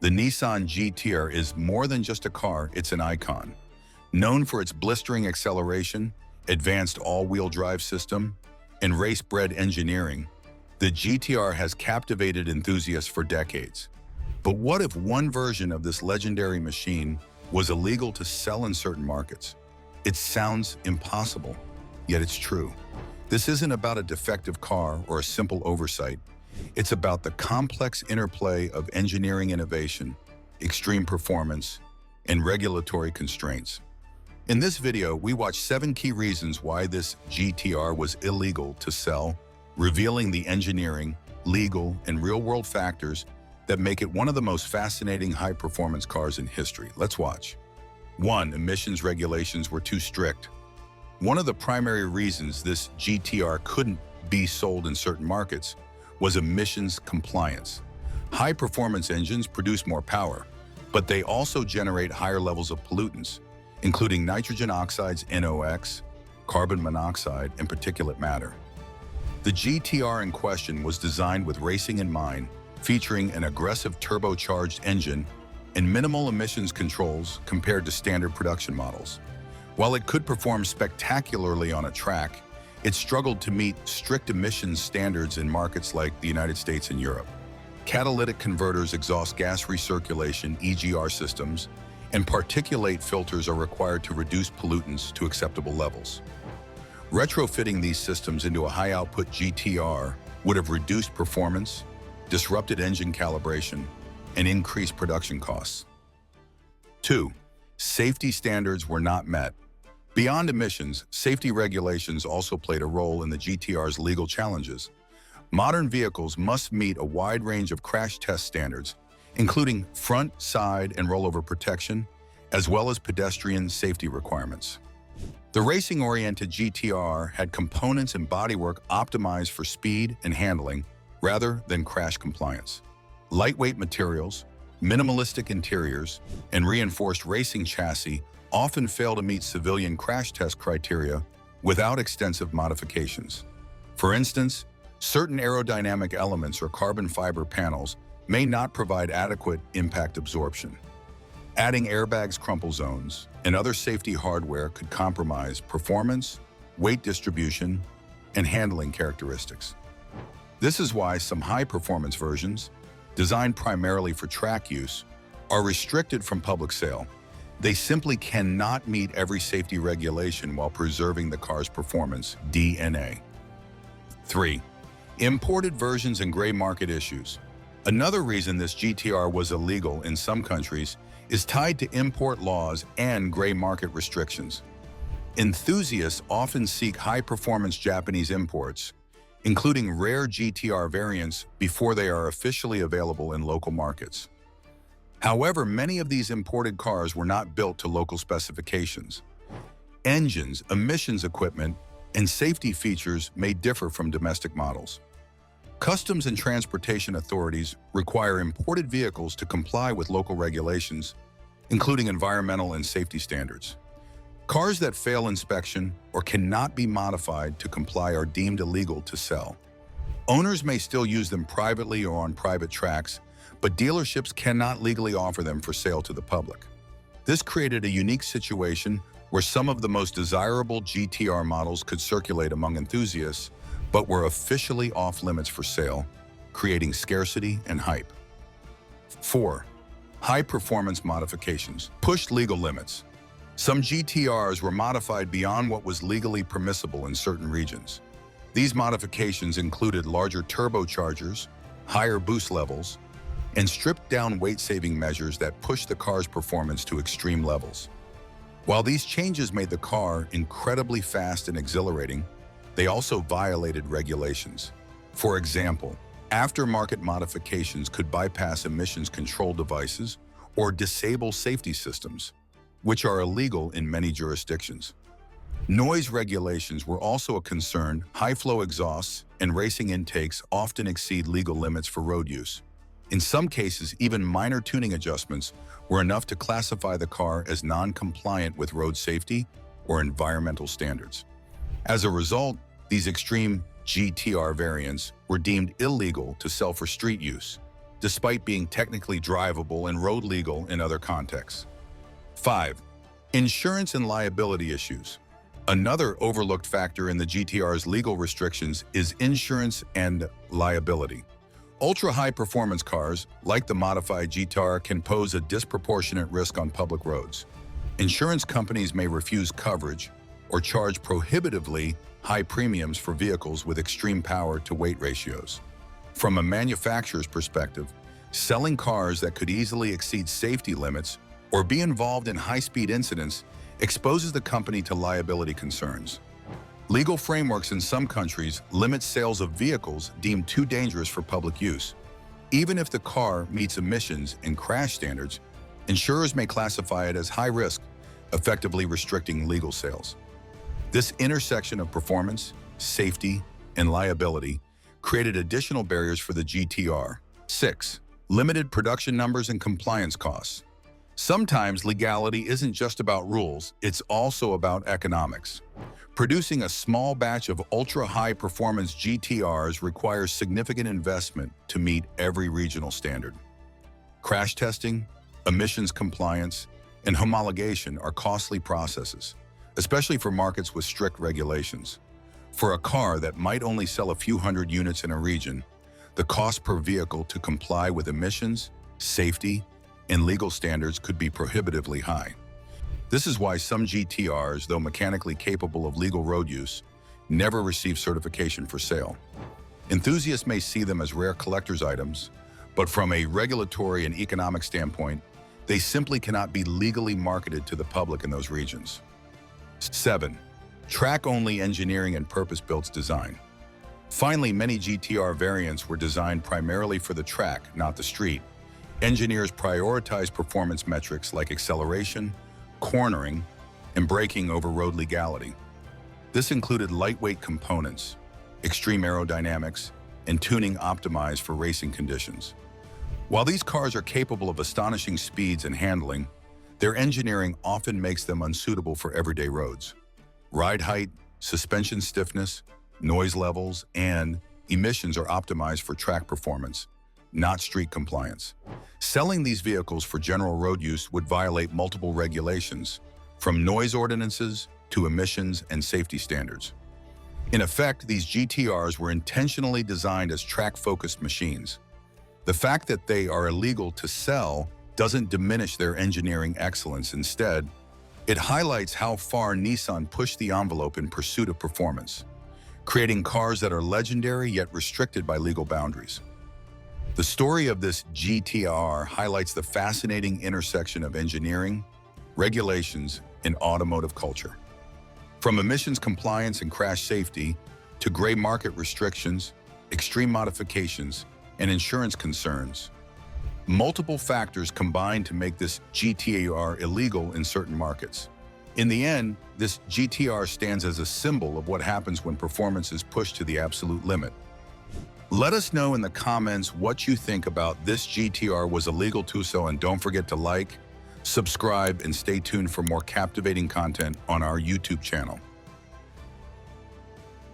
The Nissan GT-R is more than just a car, it's an icon. Known for its blistering acceleration, advanced all-wheel drive system, and race-bred engineering, the GT-R has captivated enthusiasts for decades. But what if one version of this legendary machine was illegal to sell in certain markets? It sounds impossible, yet it's true. This isn't about a defective car or a simple oversight. It's about the complex interplay of engineering innovation, extreme performance, and regulatory constraints. In this video, we watch 7 key reasons why this GT-R was illegal to sell, revealing the engineering, legal, and real-world factors that make it one of the most fascinating high-performance cars in history. Let's watch. 1. Emissions regulations were too strict. One of the primary reasons this GT-R couldn't be sold in certain markets was emissions compliance. High-performance engines produce more power, but they also generate higher levels of pollutants, including nitrogen oxides, NOx, carbon monoxide, and particulate matter. The GT-R in question was designed with racing in mind, featuring an aggressive turbocharged engine and minimal emissions controls compared to standard production models. While it could perform spectacularly on a track, it struggled to meet strict emissions standards in markets like the United States and Europe. Catalytic converters, exhaust gas recirculation (EGR) systems, and particulate filters are required to reduce pollutants to acceptable levels. Retrofitting these systems into a high-output GT-R would have reduced performance, disrupted engine calibration, and increased production costs. 2. Safety standards were not met. Beyond emissions, safety regulations also played a role in the GT-R's legal challenges. Modern vehicles must meet a wide range of crash test standards, including front, side, and rollover protection, as well as pedestrian safety requirements. The racing-oriented GT-R had components and bodywork optimized for speed and handling rather than crash compliance. Lightweight materials, minimalistic interiors, and reinforced racing chassis often fail to meet civilian crash test criteria without extensive modifications. For instance, certain aerodynamic elements or carbon fiber panels may not provide adequate impact absorption. Adding airbags, crumple zones, and other safety hardware could compromise performance, weight distribution, and handling characteristics. This is why some high-performance versions, designed primarily for track use, are restricted from public sale. They simply cannot meet every safety regulation while preserving the car's performance DNA. 3. Imported versions and gray market issues. Another reason this GT-R was illegal in some countries is tied to import laws and gray market restrictions. Enthusiasts often seek high-performance Japanese imports, including rare GT-R variants, before they are officially available in local markets. However, many of these imported cars were not built to local specifications. Engines, emissions equipment, and safety features may differ from domestic models. Customs and transportation authorities require imported vehicles to comply with local regulations, including environmental and safety standards. Cars that fail inspection or cannot be modified to comply are deemed illegal to sell. Owners may still use them privately or on private tracks, but dealerships cannot legally offer them for sale to the public. This created a unique situation where some of the most desirable GT-R models could circulate among enthusiasts, but were officially off-limits for sale, creating scarcity and hype. 4. High-performance modifications pushed legal limits. Some GT-Rs were modified beyond what was legally permissible in certain regions. These modifications included larger turbochargers, higher boost levels, and stripped-down weight-saving measures that pushed the car's performance to extreme levels. While these changes made the car incredibly fast and exhilarating, they also violated regulations. For example, aftermarket modifications could bypass emissions control devices or disable safety systems, which are illegal in many jurisdictions. Noise regulations were also a concern. High-flow exhausts and racing intakes often exceed legal limits for road use. In some cases, even minor tuning adjustments were enough to classify the car as non-compliant with road safety or environmental standards. As a result, these extreme GT-R variants were deemed illegal to sell for street use, despite being technically drivable and road legal in other contexts. 5. Insurance and liability issues. Another overlooked factor in the GT-R's legal restrictions is insurance and liability. Ultra-high performance cars, like the modified GT-R, can pose a disproportionate risk on public roads. Insurance companies may refuse coverage or charge prohibitively high premiums for vehicles with extreme power-to-weight ratios. From a manufacturer's perspective, selling cars that could easily exceed safety limits or be involved in high-speed incidents exposes the company to liability concerns. Legal frameworks in some countries limit sales of vehicles deemed too dangerous for public use. Even if the car meets emissions and crash standards, insurers may classify it as high risk, effectively restricting legal sales. This intersection of performance, safety, and liability created additional barriers for the GT-R. 6. Limited production numbers and compliance costs. Sometimes legality isn't just about rules, it's also about economics. Producing a small batch of ultra-high performance GT-Rs requires significant investment to meet every regional standard. Crash testing, emissions compliance, and homologation are costly processes, especially for markets with strict regulations. For a car that might only sell a few hundred units in a region, the cost per vehicle to comply with emissions, safety, and legal standards could be prohibitively high. This is why some GT-Rs, though mechanically capable of legal road use, never receive certification for sale. Enthusiasts may see them as rare collector's items, but from a regulatory and economic standpoint, they simply cannot be legally marketed to the public in those regions. 7. Track-only engineering and purpose-built design. Finally, many GT-R variants were designed primarily for the track, not the street. Engineers prioritize performance metrics like acceleration, cornering, and braking over road legality. This included lightweight components, extreme aerodynamics, and tuning optimized for racing conditions. While these cars are capable of astonishing speeds and handling, their engineering often makes them unsuitable for everyday roads. Ride height, suspension stiffness, noise levels, and emissions are optimized for track performance, not street compliance. Selling these vehicles for general road use would violate multiple regulations, from noise ordinances to emissions and safety standards. In effect, these GT-Rs were intentionally designed as track-focused machines. The fact that they are illegal to sell doesn't diminish their engineering excellence. Instead, it highlights how far Nissan pushed the envelope in pursuit of performance, creating cars that are legendary yet restricted by legal boundaries. The story of this GT-R highlights the fascinating intersection of engineering, regulations, and automotive culture. From emissions compliance and crash safety to gray market restrictions, extreme modifications, and insurance concerns, multiple factors combine to make this GT-R illegal in certain markets. In the end, this GT-R stands as a symbol of what happens when performance is pushed to the absolute limit. Let us know in the comments what you think about this GT-R was illegal to sell, and don't forget to like, subscribe, and stay tuned for more captivating content on our YouTube channel.